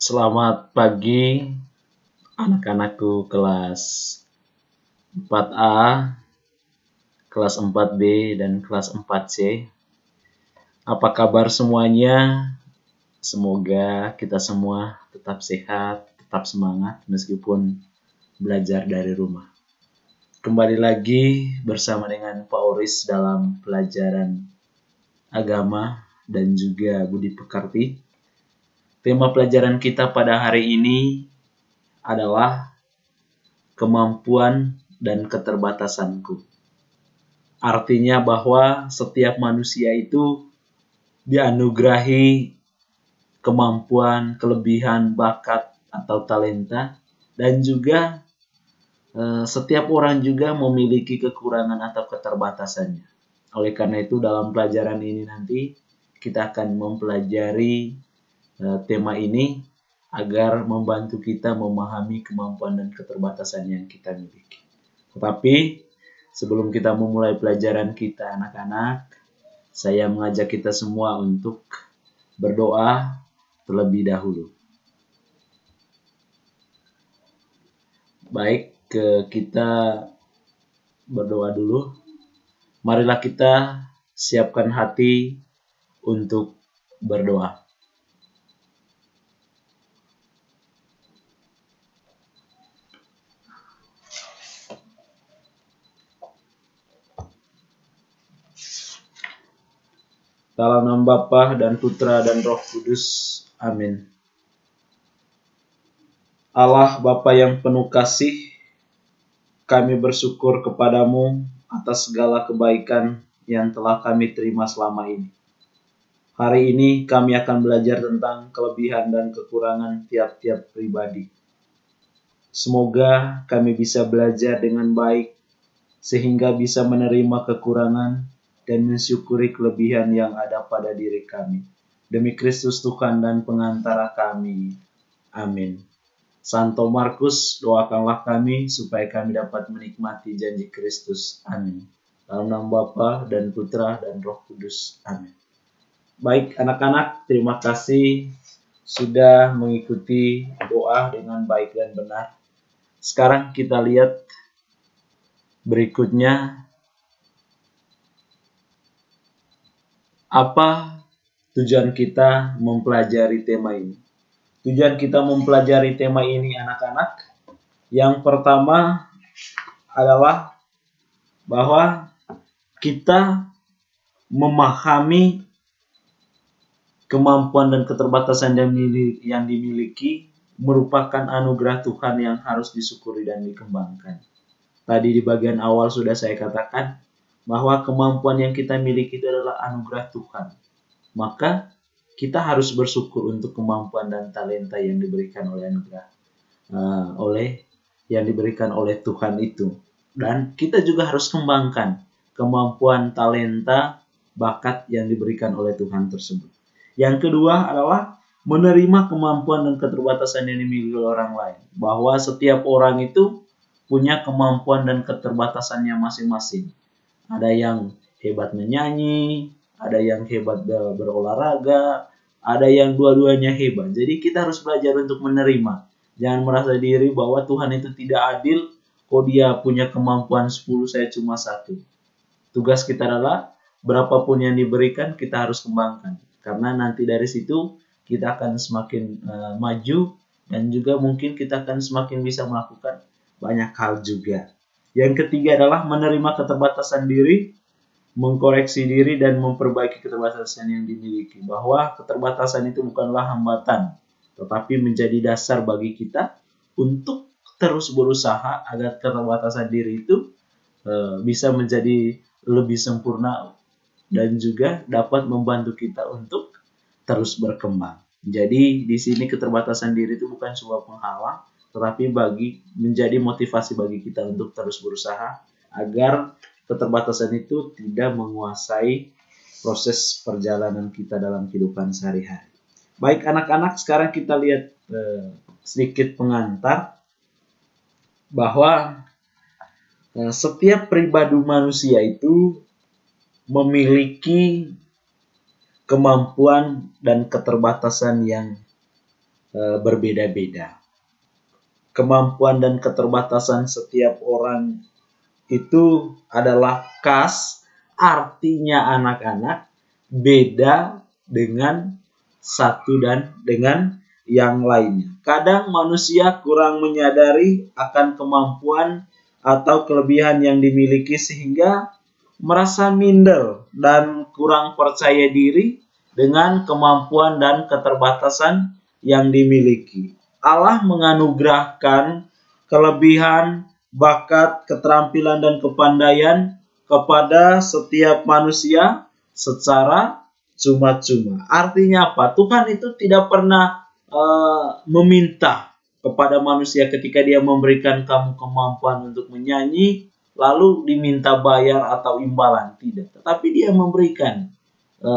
Selamat pagi anak-anakku kelas 4A, kelas 4B, dan kelas 4C. Apa kabar semuanya? Semoga kita semua tetap sehat, tetap semangat meskipun belajar dari rumah. Kembali lagi bersama dengan Pak Oris dalam pelajaran agama dan juga budi pekerti. Tema pelajaran kita pada hari ini adalah kemampuan dan keterbatasanku. Artinya bahwa setiap manusia itu dianugerahi kemampuan, kelebihan, bakat, atau talenta, dan juga setiap orang juga memiliki kekurangan atau keterbatasannya. Oleh karena itu dalam pelajaran ini nanti kita akan mempelajari tema ini agar membantu kita memahami kemampuan dan keterbatasan yang kita miliki. Tetapi sebelum kita memulai pelajaran kita anak-anak, saya mengajak kita semua untuk berdoa terlebih dahulu. Baik, kita berdoa dulu. Marilah kita siapkan hati untuk berdoa. Dalam nama Bapa dan Putra dan Roh Kudus. Amin. Allah Bapa yang penuh kasih, kami bersyukur kepadamu atas segala kebaikan yang telah kami terima selama ini. Hari ini kami akan belajar tentang kelebihan dan kekurangan tiap-tiap pribadi. Semoga kami bisa belajar dengan baik sehingga bisa menerima kekurangan dan mensyukuri kelebihan yang ada pada diri kami. Demi Kristus Tuhan dan pengantara kami. Amin. Santo Markus, doakanlah kami supaya kami dapat menikmati janji Kristus. Amin. Dalam nama Bapa dan Putra dan Roh Kudus. Amin. Baik anak-anak, terima kasih sudah mengikuti doa dengan baik dan benar. Sekarang kita lihat berikutnya. Apa tujuan kita mempelajari tema ini? Tujuan kita mempelajari tema ini anak-anak, yang pertama adalah bahwa kita memahami kemampuan dan keterbatasan yang dimiliki merupakan anugerah Tuhan yang harus disyukuri dan dikembangkan. Tadi di bagian awal sudah saya katakan bahwa kemampuan yang kita miliki itu adalah anugerah Tuhan. Maka kita harus bersyukur untuk kemampuan dan talenta yang diberikan oleh anugerah, yang diberikan oleh Tuhan itu. Dan kita juga harus kembangkan kemampuan, talenta, bakat yang diberikan oleh Tuhan tersebut. Yang kedua adalah menerima kemampuan dan keterbatasan yang dimiliki oleh orang lain. Bahwa setiap orang itu punya kemampuan dan keterbatasannya masing-masing. Ada yang hebat menyanyi, ada yang hebat berolahraga, ada yang dua-duanya hebat. Jadi kita harus belajar untuk menerima. Jangan merasa diri bahwa Tuhan itu tidak adil, kok dia punya kemampuan 10, saya cuma 1. Tugas kita adalah berapapun yang diberikan kita harus kembangkan. Karena nanti dari situ kita akan semakin maju dan juga mungkin kita akan semakin bisa melakukan banyak hal juga. Yang ketiga adalah menerima keterbatasan diri, mengkoreksi diri dan memperbaiki keterbatasan yang dimiliki. Bahwa keterbatasan itu bukanlah hambatan, tetapi menjadi dasar bagi kita untuk terus berusaha agar keterbatasan diri itu bisa menjadi lebih sempurna dan juga dapat membantu kita untuk terus berkembang. Jadi di sini keterbatasan diri itu bukan sebuah penghalang, tetapi menjadi motivasi bagi kita untuk terus berusaha agar keterbatasan itu tidak menguasai proses perjalanan kita dalam kehidupan sehari-hari. Baik anak-anak, sekarang kita lihat sedikit pengantar bahwa setiap pribadi manusia itu memiliki kemampuan dan keterbatasan yang berbeda-beda. Kemampuan dan keterbatasan setiap orang itu adalah khas, artinya anak-anak beda dengan satu dan dengan yang lainnya. Kadang manusia kurang menyadari akan kemampuan atau kelebihan yang dimiliki sehingga merasa minder dan kurang percaya diri dengan kemampuan dan keterbatasan yang dimiliki. Allah menganugerahkan kelebihan, bakat, keterampilan, dan kepandaian kepada setiap manusia secara cuma-cuma. Artinya apa? Tuhan itu tidak pernah meminta kepada manusia ketika dia memberikan kamu kemampuan untuk menyanyi, lalu diminta bayar atau imbalan. Tidak. Tetapi dia memberikan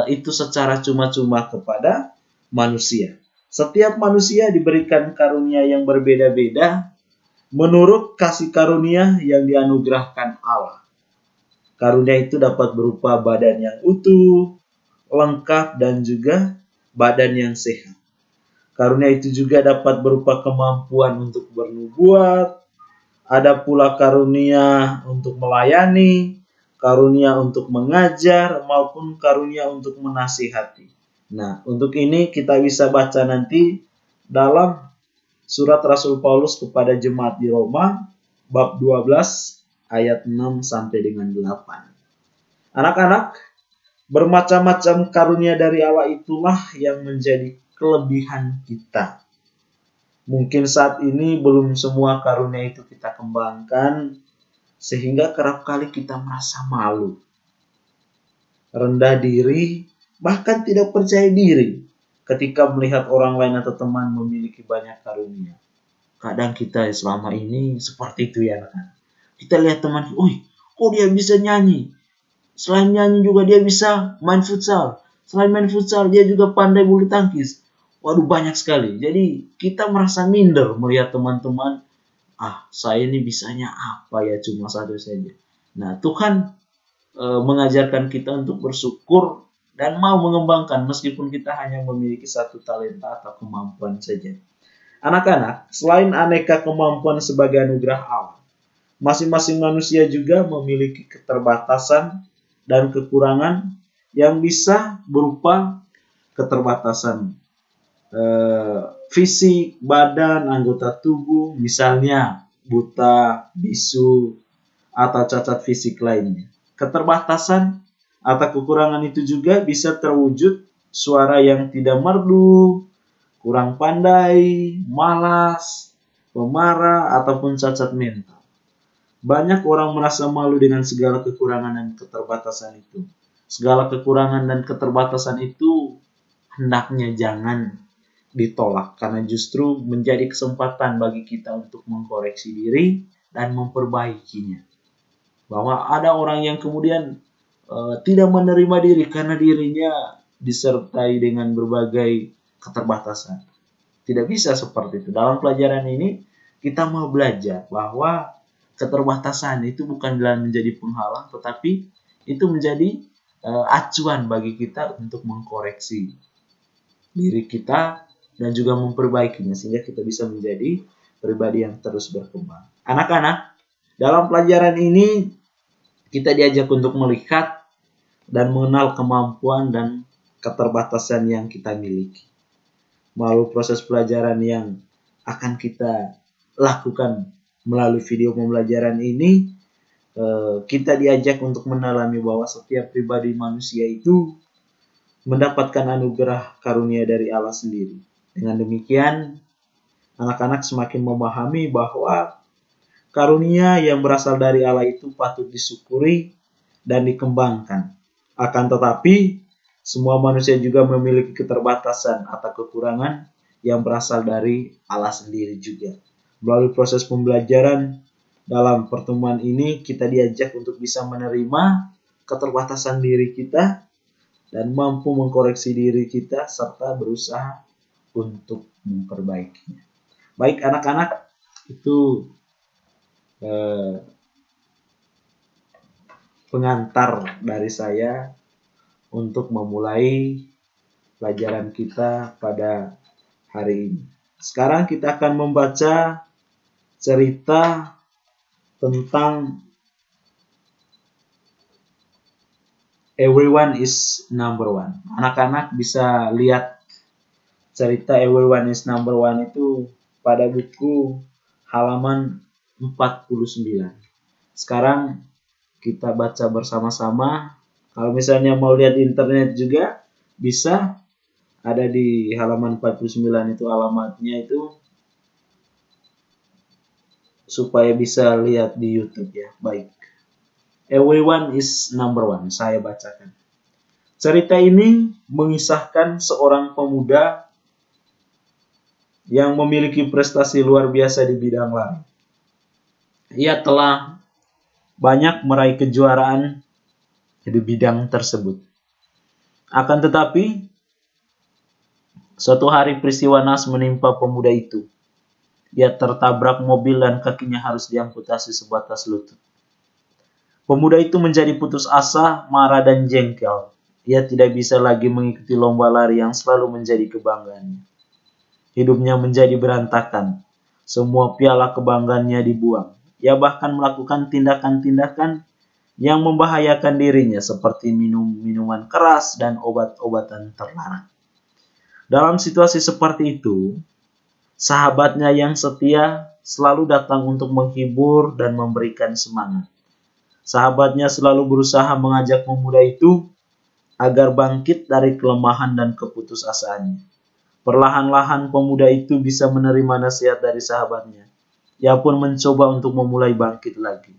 itu secara cuma-cuma kepada manusia. Setiap manusia diberikan karunia yang berbeda-beda menurut kasih karunia yang dianugerahkan Allah. Karunia itu dapat berupa badan yang utuh, lengkap, dan juga badan yang sehat. Karunia itu juga dapat berupa kemampuan untuk bernubuat, ada pula karunia untuk melayani, karunia untuk mengajar, maupun karunia untuk menasihati. Nah, untuk ini kita bisa baca nanti dalam surat Rasul Paulus kepada jemaat di Roma, bab 12, ayat 6 sampai dengan 8. Anak-anak, bermacam-macam karunia dari Allah itulah yang menjadi kelebihan kita. Mungkin saat ini belum semua karunia itu kita kembangkan, sehingga kerap kali kita merasa malu, rendah diri, bahkan tidak percaya diri ketika melihat orang lain atau teman memiliki banyak karunia. Kadang kita selama ini seperti itu ya kan. Kita lihat teman, kok dia bisa nyanyi? Selain nyanyi juga dia bisa main futsal. Selain main futsal dia juga pandai bulu tangkis. Waduh, banyak sekali. Jadi kita merasa minder melihat teman-teman, saya ini bisanya apa ya, cuma satu saja. Nah, Tuhan mengajarkan kita untuk bersyukur dan mau mengembangkan meskipun kita hanya memiliki satu talenta atau kemampuan saja. Anak-anak, selain aneka kemampuan sebagai anugerah Allah, masing-masing manusia juga memiliki keterbatasan dan kekurangan yang bisa berupa keterbatasan fisik, badan, anggota tubuh, misalnya buta, bisu, atau cacat fisik lainnya. Keterbatasan atau kekurangan itu juga bisa terwujud suara yang tidak merdu, kurang pandai, malas, pemarah, ataupun cacat mental. Banyak orang merasa malu dengan segala kekurangan dan keterbatasan itu. Segala kekurangan dan keterbatasan itu hendaknya jangan ditolak, karena justru menjadi kesempatan bagi kita untuk mengkoreksi diri dan memperbaikinya. Bahwa ada orang yang kemudian tidak menerima diri karena dirinya disertai dengan berbagai keterbatasan. Tidak bisa seperti itu. Dalam pelajaran ini kita mau belajar bahwa keterbatasan itu bukan dalam menjadi penghalang, tetapi itu menjadi acuan bagi kita untuk mengkoreksi diri kita dan juga memperbaikinya sehingga kita bisa menjadi pribadi yang terus berkembang. Anak-anak, dalam pelajaran ini kita diajak untuk melihat dan mengenal kemampuan dan keterbatasan yang kita miliki. Melalui proses pelajaran yang akan kita lakukan melalui video pembelajaran ini, kita diajak untuk mendalami bahwa setiap pribadi manusia itu mendapatkan anugerah karunia dari Allah sendiri. Dengan demikian, anak-anak semakin memahami bahwa karunia yang berasal dari Allah itu patut disyukuri dan dikembangkan. Akan tetapi, semua manusia juga memiliki keterbatasan atau kekurangan yang berasal dari Allah sendiri juga. Melalui proses pembelajaran dalam pertemuan ini, kita diajak untuk bisa menerima keterbatasan diri kita dan mampu mengkoreksi diri kita serta berusaha untuk memperbaikinya. Baik anak-anak, itu pengantar dari saya untuk memulai pelajaran kita pada hari ini. Sekarang kita akan membaca cerita tentang Everyone is Number One. Anak-anak bisa lihat cerita Everyone is Number One itu pada buku halaman 49. Sekarang kita baca bersama-sama. Kalau misalnya mau lihat internet juga bisa, ada di halaman 49 itu alamatnya itu, supaya bisa lihat di YouTube ya. Baik. Everyone is Number One. Saya bacakan. Cerita ini mengisahkan seorang pemuda yang memiliki prestasi luar biasa di bidang lari. Ia telah banyak meraih kejuaraan di bidang tersebut. Akan tetapi, suatu hari peristiwa naas menimpa pemuda itu. Ia tertabrak mobil dan kakinya harus diamputasi sebatas lutut. Pemuda itu menjadi putus asa, marah dan jengkel. Ia tidak bisa lagi mengikuti lomba lari yang selalu menjadi kebanggaannya. Hidupnya menjadi berantakan. Semua piala kebanggaannya dibuang. Ia bahkan melakukan tindakan-tindakan yang membahayakan dirinya seperti minum minuman keras dan obat-obatan terlarang. Dalam situasi seperti itu, sahabatnya yang setia selalu datang untuk menghibur dan memberikan semangat. Sahabatnya selalu berusaha mengajak pemuda itu agar bangkit dari kelemahan dan keputusasaannya. Perlahan-lahan pemuda itu bisa menerima nasihat dari sahabatnya. Ia pun mencoba untuk memulai bangkit lagi.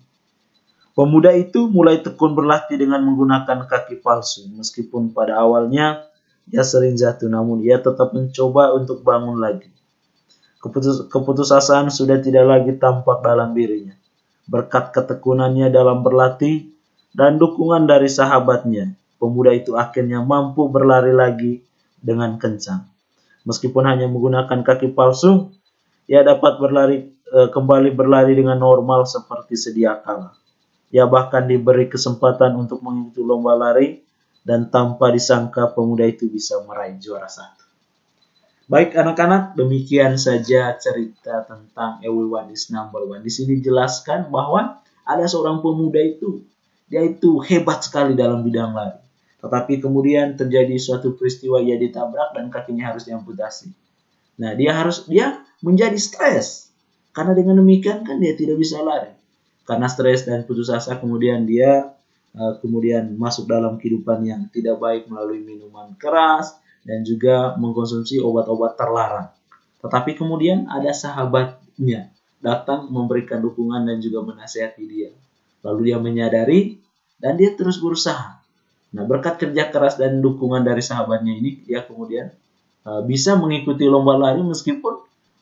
Pemuda itu mulai tekun berlatih dengan menggunakan kaki palsu. Meskipun pada awalnya ia sering jatuh, namun ia tetap mencoba untuk bangun lagi. Keputusasaan sudah tidak lagi tampak dalam dirinya. Berkat ketekunannya dalam berlatih dan dukungan dari sahabatnya, pemuda itu akhirnya mampu berlari lagi dengan kencang. Meskipun hanya menggunakan kaki palsu, ia dapat kembali berlari dengan normal seperti sedia kala. Ia bahkan diberi kesempatan untuk mengikuti lomba lari, dan tanpa disangka pemuda itu bisa meraih juara 1. Baik anak-anak, demikian saja cerita tentang Everyone is Number One. Di sini jelaskan bahwa ada seorang pemuda itu, dia itu hebat sekali dalam bidang lari. Tetapi kemudian terjadi suatu peristiwa, ia ditabrak dan kakinya harus diamputasi. Nah, dia menjadi stres. Karena dengan demikian kan dia tidak bisa lari. Karena stres dan putus asa, kemudian dia kemudian masuk dalam kehidupan yang tidak baik melalui minuman keras dan juga mengkonsumsi obat-obat terlarang. Tetapi kemudian ada sahabatnya datang memberikan dukungan dan juga menasihati dia. Lalu dia menyadari dan dia terus berusaha. Nah, berkat kerja keras dan dukungan dari sahabatnya ini, dia kemudian bisa mengikuti lomba lari meskipun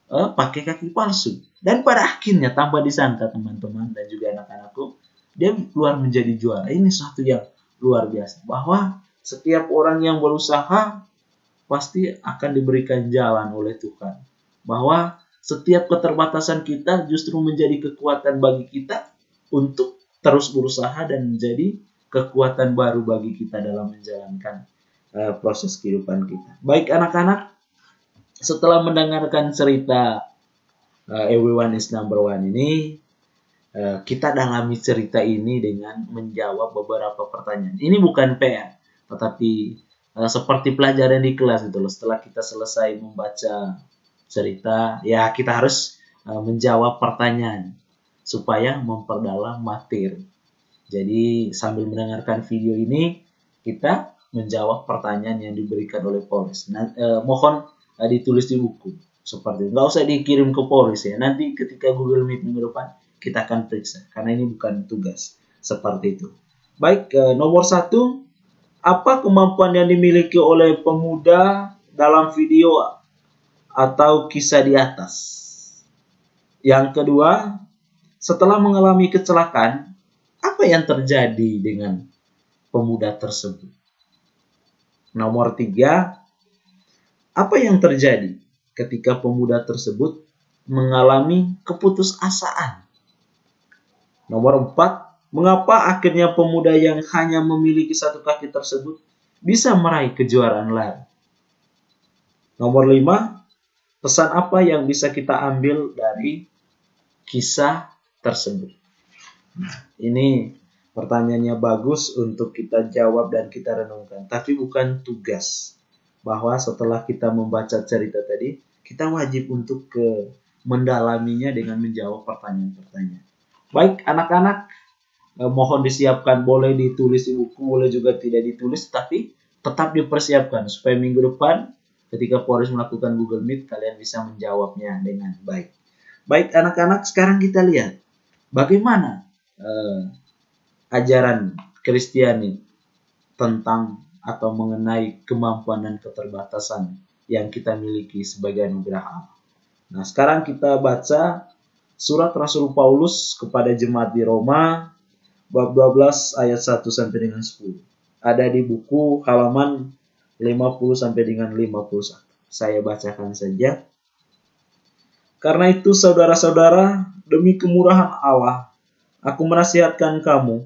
pakai kaki palsu. Dan pada akhirnya, tanpa disangka teman-teman dan juga anak-anakku, dia keluar menjadi juara. Ini sesuatu yang luar biasa. Bahwa setiap orang yang berusaha pasti akan diberikan jalan oleh Tuhan. Bahwa setiap keterbatasan kita justru menjadi kekuatan bagi kita untuk terus berusaha dan menjadi kekuatan baru bagi kita dalam menjalankan proses kehidupan kita. Baik anak-anak, setelah mendengarkan cerita Everyone is Number One ini, kita dalami cerita ini dengan menjawab beberapa pertanyaan. Ini bukan PR, tetapi seperti pelajaran di kelas gitu loh. Setelah kita selesai membaca cerita, ya kita harus menjawab pertanyaan supaya memperdalam materi. Jadi sambil mendengarkan video ini, kita menjawab pertanyaan yang diberikan oleh Polres. Mohon ditulis di buku seperti itu. Nggak usah dikirim ke Polres ya. Nanti ketika Google Meet minggu depan kita akan periksa karena ini bukan tugas seperti itu. Baik, nomor 1, apa kemampuan yang dimiliki oleh pemuda dalam video atau kisah di atas? Yang kedua, setelah mengalami kecelakaan, apa yang terjadi dengan pemuda tersebut? Nomor 3, apa yang terjadi ketika pemuda tersebut mengalami keputusasaan? Nomor 4, mengapa akhirnya pemuda yang hanya memiliki satu kaki tersebut bisa meraih kejuaraan lari? Nomor 5, Pesan apa yang bisa kita ambil dari kisah tersebut? Ini pertanyaannya bagus untuk kita jawab dan kita renungkan. Tapi bukan tugas. Bahwa setelah kita membaca cerita tadi, kita wajib untuk mendalaminya dengan menjawab pertanyaan-pertanyaan. Baik anak-anak, mohon disiapkan, boleh ditulis di buku, boleh juga tidak ditulis, tapi tetap dipersiapkan supaya minggu depan ketika Poris melakukan Google Meet, kalian bisa menjawabnya dengan baik. Baik anak-anak, sekarang kita lihat bagaimana ajaran Kristiani tentang atau mengenai kemampuan dan keterbatasan yang kita miliki sebagai anugerah Allah. Nah, sekarang kita baca surat Rasul Paulus kepada jemaat di Roma, bab 12 ayat 1 sampai dengan 10. Ada di buku halaman 50 sampai dengan 51. Saya bacakan saja. Karena itu saudara-saudara, demi kemurahan Allah, aku menasihatkan kamu,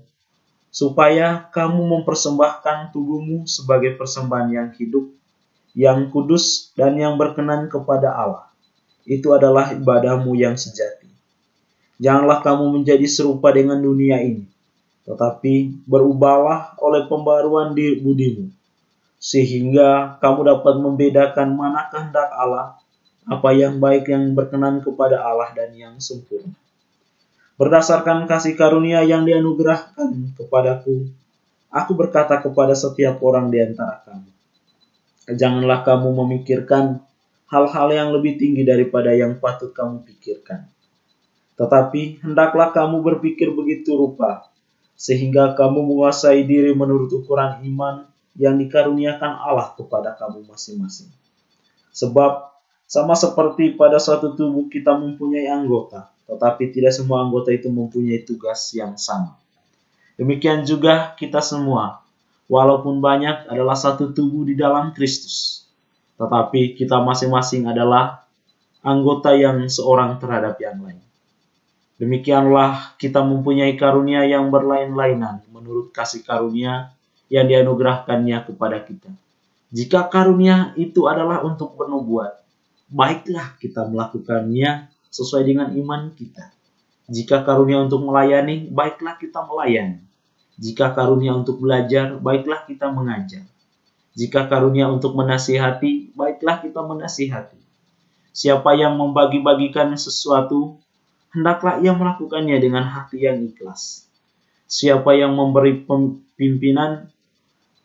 supaya kamu mempersembahkan tubuhmu sebagai persembahan yang hidup, yang kudus, dan yang berkenan kepada Allah. Itu adalah ibadahmu yang sejati. Janganlah kamu menjadi serupa dengan dunia ini, tetapi berubahlah oleh pembaruan budimu, sehingga kamu dapat membedakan mana kehendak Allah, apa yang baik, yang berkenan kepada Allah, dan yang sempurna. Berdasarkan kasih karunia yang dianugerahkan kepadaku, aku berkata kepada setiap orang di antara kamu, janganlah kamu memikirkan hal-hal yang lebih tinggi daripada yang patut kamu pikirkan. Tetapi hendaklah kamu berpikir begitu rupa, sehingga kamu menguasai diri menurut ukuran iman yang dikaruniakan Allah kepada kamu masing-masing. Sebab sama seperti pada suatu tubuh kita mempunyai anggota, tetapi tidak semua anggota itu mempunyai tugas yang sama. Demikian juga kita semua, walaupun banyak, adalah satu tubuh di dalam Kristus. Tetapi kita masing-masing adalah anggota yang seorang terhadap yang lain. Demikianlah kita mempunyai karunia yang berlain-lainan menurut kasih karunia yang dianugerahkannya kepada kita. Jika karunia itu adalah untuk bernubuat, baiklah kita melakukannya sesuai dengan iman kita. Jika karunia untuk melayani, baiklah kita melayani. Jika karunia untuk belajar, baiklah kita mengajar. Jika karunia untuk menasihati, baiklah kita menasihati. Siapa yang membagi-bagikan sesuatu, hendaklah ia melakukannya dengan hati yang ikhlas. Siapa yang memberi pimpinan,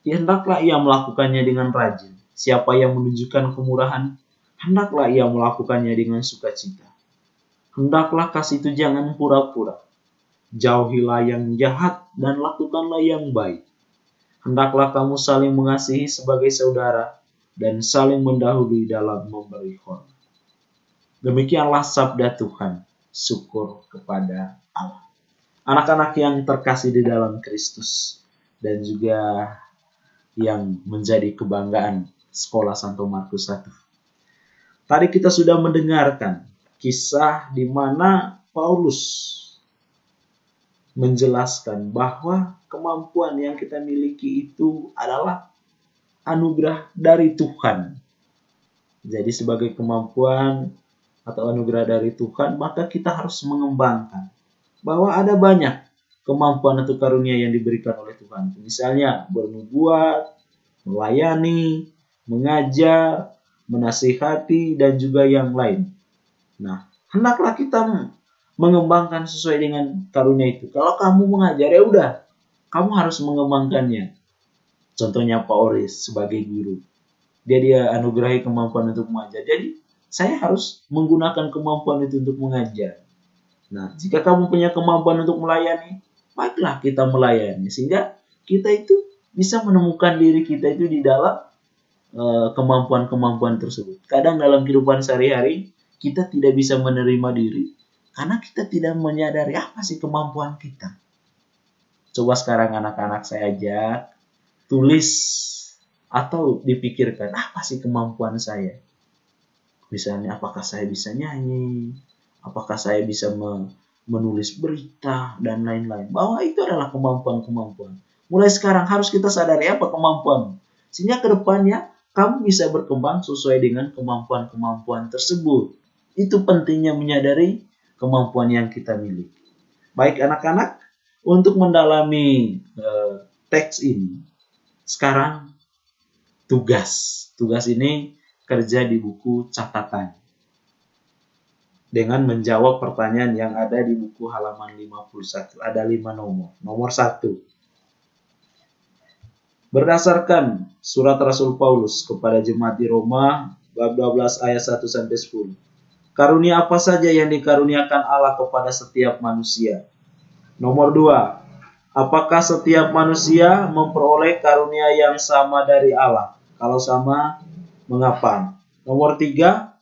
hendaklah ia melakukannya dengan rajin. Siapa yang menunjukkan kemurahan, hendaklah ia melakukannya dengan sukacita. Hendaklah kasih itu jangan pura-pura. Jauhilah yang jahat dan lakukanlah yang baik. Hendaklah kamu saling mengasihi sebagai saudara dan saling mendahului dalam memberi hormat. Demikianlah sabda Tuhan. Syukur kepada Allah. Anak-anak yang terkasih di dalam Kristus dan juga yang menjadi kebanggaan Sekolah Santo Markus 1. Tadi kita sudah mendengarkan kisah di mana Paulus menjelaskan bahwa kemampuan yang kita miliki itu adalah anugerah dari Tuhan. Jadi sebagai kemampuan atau anugerah dari Tuhan, maka kita harus mengembangkan. Bahwa ada banyak kemampuan atau karunia yang diberikan oleh Tuhan. Misalnya bernubuat, melayani, mengajar, menasihati, dan juga yang lain. Nah, hendaklah kita mengembangkan sesuai dengan karunia itu. Kalau kamu mengajar, ya udah, kamu harus mengembangkannya. Contohnya Pak Oris sebagai guru. Dia anugerahi kemampuan untuk mengajar. Jadi, saya harus menggunakan kemampuan itu untuk mengajar. Nah, jika kamu punya kemampuan untuk melayani, baiklah kita melayani. Sehingga kita itu bisa menemukan diri kita itu di dalam kemampuan-kemampuan tersebut. Kadang dalam kehidupan sehari-hari, kita tidak bisa menerima diri. Karena kita tidak menyadari apa sih kemampuan kita. Coba sekarang anak-anak saya ajak, tulis atau dipikirkan apa sih kemampuan saya. Misalnya, apakah saya bisa nyanyi, apakah saya bisa menulis berita, dan lain-lain. Bahwa itu adalah kemampuan-kemampuan. Mulai sekarang harus kita sadari apa kemampuan. Sehingga ke depannya kamu bisa berkembang sesuai dengan kemampuan-kemampuan tersebut. Itu pentingnya menyadari kemampuan yang kita miliki. Baik anak-anak, untuk mendalami teks ini, sekarang tugas. Tugas ini kerja di buku catatan dengan menjawab pertanyaan yang ada di buku halaman 51. Ada 5 nomor. Nomor 1. Berdasarkan surat Rasul Paulus kepada jemaat di Roma, bab 12 ayat 1 sampai 10. Karunia apa saja yang dikaruniakan Allah kepada setiap manusia? Nomor 2. Apakah setiap manusia memperoleh karunia yang sama dari Allah? Kalau sama, mengapa? Nomor 3.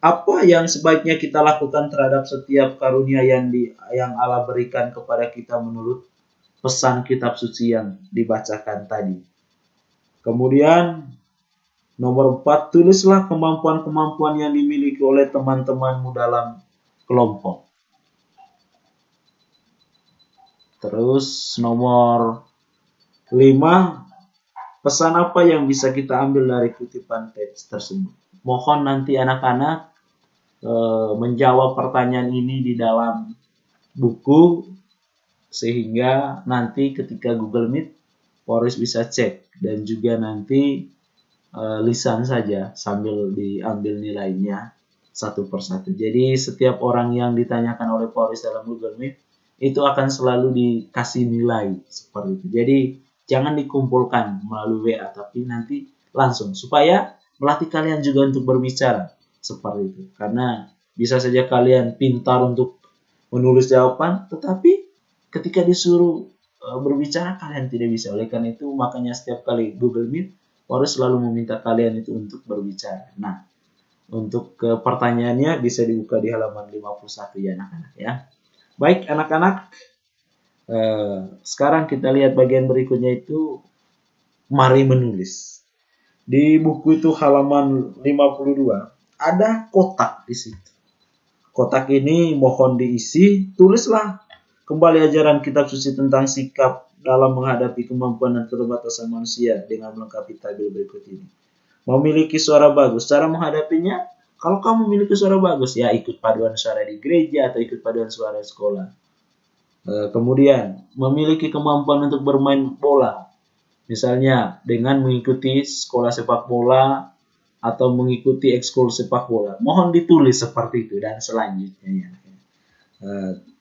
Apa yang sebaiknya kita lakukan terhadap setiap karunia yang Allah berikan kepada kita menurut pesan kitab suci yang dibacakan tadi? Kemudian nomor 4, tulislah kemampuan-kemampuan yang dimiliki oleh teman-temanmu dalam kelompok. Terus nomor 5, pesan apa yang bisa kita ambil dari kutipan teks tersebut? Mohon nanti anak-anak menjawab pertanyaan ini di dalam buku, sehingga nanti ketika Google Meet, Boris bisa cek, dan juga nanti lisan saja sambil diambil nilainya satu persatu. Jadi setiap orang yang ditanyakan oleh Boris dalam Google Meet itu akan selalu dikasih nilai seperti itu. Jadi jangan dikumpulkan melalui WA, tapi nanti langsung, supaya melatih kalian juga untuk berbicara seperti itu. Karena bisa saja kalian pintar untuk menulis jawaban, tetapi ketika disuruh berbicara kalian tidak bisa. Oleh karena itu makanya setiap kali Google Meet harus selalu meminta kalian itu untuk berbicara. Nah, untuk pertanyaannya bisa dibuka di halaman 51 ya anak-anak ya. Baik anak-anak, sekarang kita lihat bagian berikutnya itu mari menulis. Di buku itu halaman 52 ada kotak di situ. Kotak ini mohon diisi, tulislah kembali ajaran kitab suci tentang sikap dalam menghadapi kemampuan dan keterbatasan manusia dengan melengkapi tabel berikut ini. Memiliki suara bagus. Cara menghadapinya, kalau kamu memiliki suara bagus, ya ikut paduan suara di gereja atau ikut paduan suara di sekolah. Kemudian, memiliki kemampuan untuk bermain bola. Misalnya, dengan mengikuti sekolah sepak bola atau mengikuti ekskul sepak bola. Mohon ditulis seperti itu dan selanjutnya.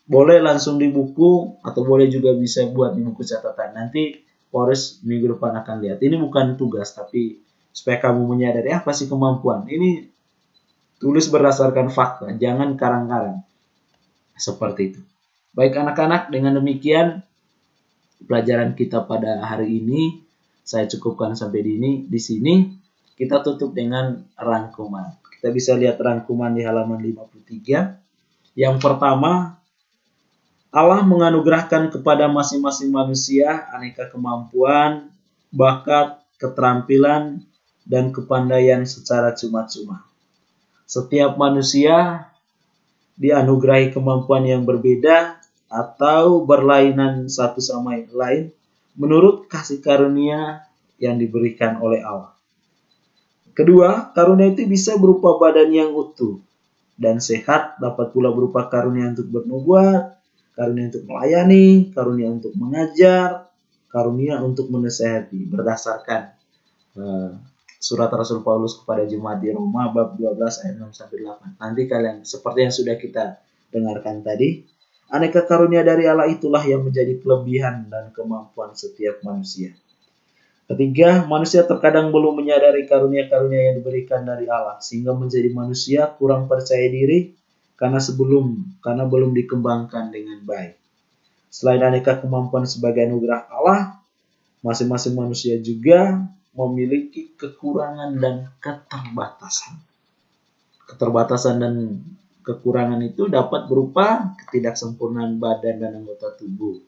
Boleh langsung di buku atau boleh juga bisa buat di buku catatan. Nanti Boris minggu depan akan lihat. Ini bukan tugas, tapi supaya kamu menyadari apa sih kemampuan. Ini tulis berdasarkan fakta, jangan karang-karang. Seperti itu. Baik anak-anak, dengan demikian pelajaran kita pada hari ini saya cukupkan sampai di sini. Kita tutup dengan rangkuman. Kita bisa lihat rangkuman di halaman 53. Yang pertama, Allah menganugerahkan kepada masing-masing manusia aneka kemampuan, bakat, keterampilan, dan kepandaian secara cuma-cuma. Setiap manusia dianugerahi kemampuan yang berbeda atau berlainan satu sama lain menurut kasih karunia yang diberikan oleh Allah. Kedua, karunia itu bisa berupa badan yang utuh dan sehat, dapat pula berupa karunia untuk bernubuat, karunia untuk melayani, karunia untuk mengajar, karunia untuk menasihati, berdasarkan surat Rasul Paulus kepada jemaat di Roma bab 12 ayat 6 sampai 8. Nanti kalian seperti yang sudah kita dengarkan tadi, aneka karunia dari Allah itulah yang menjadi kelebihan dan kemampuan setiap manusia. Ketiga, manusia terkadang belum menyadari karunia-karunia yang diberikan dari Allah sehingga menjadi manusia kurang percaya diri karena belum dikembangkan dengan baik. Selain aneka kemampuan sebagai anugerah Allah, masing-masing manusia juga memiliki kekurangan dan keterbatasan. Keterbatasan dan kekurangan itu dapat berupa ketidaksempurnaan badan dan anggota tubuh.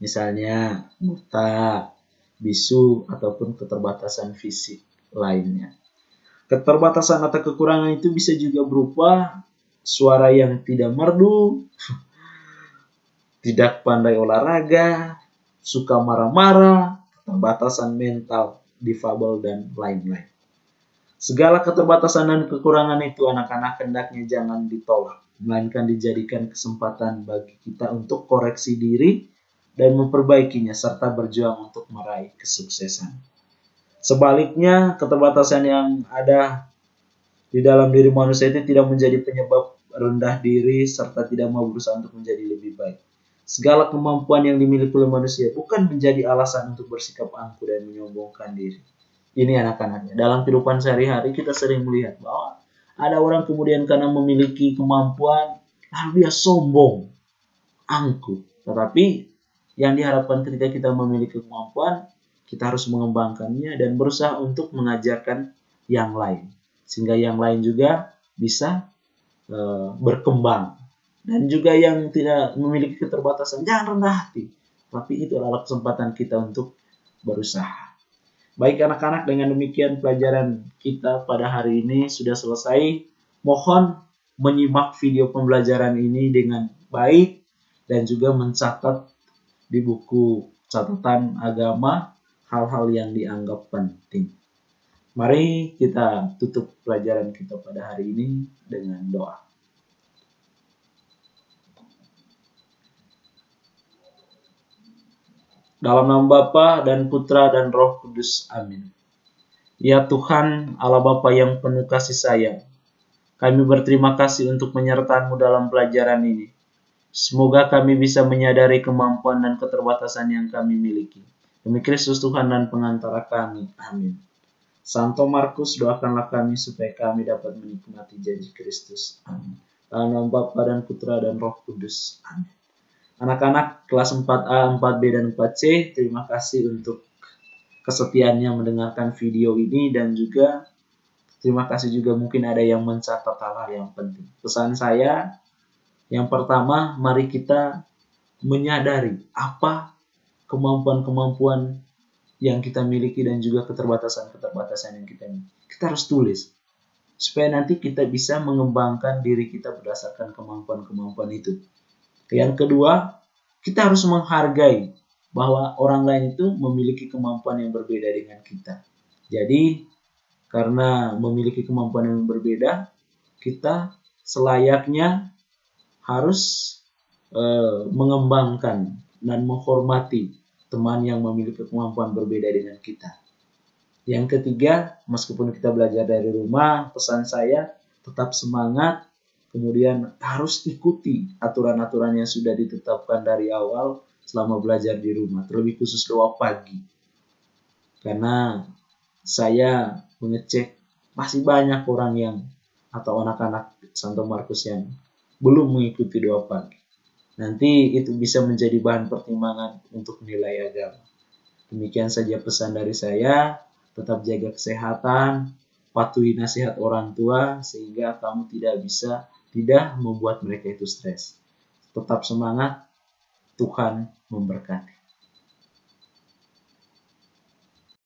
Misalnya buta, bisu, ataupun keterbatasan fisik lainnya. Keterbatasan atau kekurangan itu bisa juga berupa suara yang tidak merdu, tidak pandai olahraga, suka marah-marah, keterbatasan mental, difabel, dan lain-lain. Segala keterbatasan dan kekurangan itu anak-anak hendaknya jangan ditolak, melainkan dijadikan kesempatan bagi kita untuk koreksi diri dan memperbaikinya serta berjuang untuk meraih kesuksesan. Sebaliknya, keterbatasan yang ada di dalam diri manusia itu tidak menjadi penyebab rendah diri serta tidak mau berusaha untuk menjadi lebih baik. Segala kemampuan yang dimiliki oleh manusia bukan menjadi alasan untuk bersikap angkuh dan menyombongkan diri. Ini anak-anaknya. Dalam kehidupan sehari-hari kita sering melihat bahwa ada orang kemudian karena memiliki kemampuan, lalu dia sombong, angkuh. Tetapi yang diharapkan ketika kita memiliki kemampuan, kita harus mengembangkannya dan berusaha untuk mengajarkan yang lain. Sehingga yang lain juga bisa berkembang. Dan juga yang tidak memiliki keterbatasan, jangan rendah hati. Tapi itu adalah kesempatan kita untuk berusaha. Baik anak-anak, dengan demikian pelajaran kita pada hari ini sudah selesai. Mohon menyimak video pembelajaran ini dengan baik dan juga mencatat di buku catatan agama hal-hal yang dianggap penting. Mari kita tutup pelajaran kita pada hari ini dengan doa. Dalam nama Bapa dan Putra dan Roh Kudus. Amin. Ya Tuhan, Allah Bapa yang penuh kasih sayang, kami berterima kasih untuk menyertamu dalam pelajaran ini. Semoga kami bisa menyadari kemampuan dan keterbatasan yang kami miliki. Demi Kristus Tuhan dan pengantara kami. Amin. Santo Markus, doakanlah kami supaya kami dapat menikmati janji Kristus. Amin. Dalam nama Bapa dan Putra dan Roh Kudus. Amin. Anak-anak kelas 4A, 4B, dan 4C, terima kasih untuk kesetiaannya mendengarkan video ini dan juga terima kasih juga mungkin ada yang mencatat hal-hal yang penting. Pesan saya yang pertama, mari kita menyadari apa kemampuan-kemampuan yang kita miliki dan juga keterbatasan-keterbatasan yang kita miliki. Kita harus tulis supaya nanti kita bisa mengembangkan diri kita berdasarkan kemampuan-kemampuan itu. Yang kedua, kita harus menghargai bahwa orang lain itu memiliki kemampuan yang berbeda dengan kita. Jadi, karena memiliki kemampuan yang berbeda, kita selayaknya harus mengembangkan dan menghormati teman yang memiliki kemampuan berbeda dengan kita. Yang ketiga, meskipun kita belajar dari rumah, pesan saya tetap semangat, kemudian harus ikuti aturan-aturan yang sudah ditetapkan dari awal selama belajar di rumah, terlebih khusus doa pagi. Karena saya mengecek masih banyak orang yang atau anak-anak Santo Markus yang belum mengikuti doa pagi. Nanti itu bisa menjadi bahan pertimbangan untuk nilai agama. Demikian saja pesan dari saya, tetap jaga kesehatan, patuhi nasihat orang tua sehingga kamu tidak membuat mereka itu stres. Tetap semangat, Tuhan memberkati.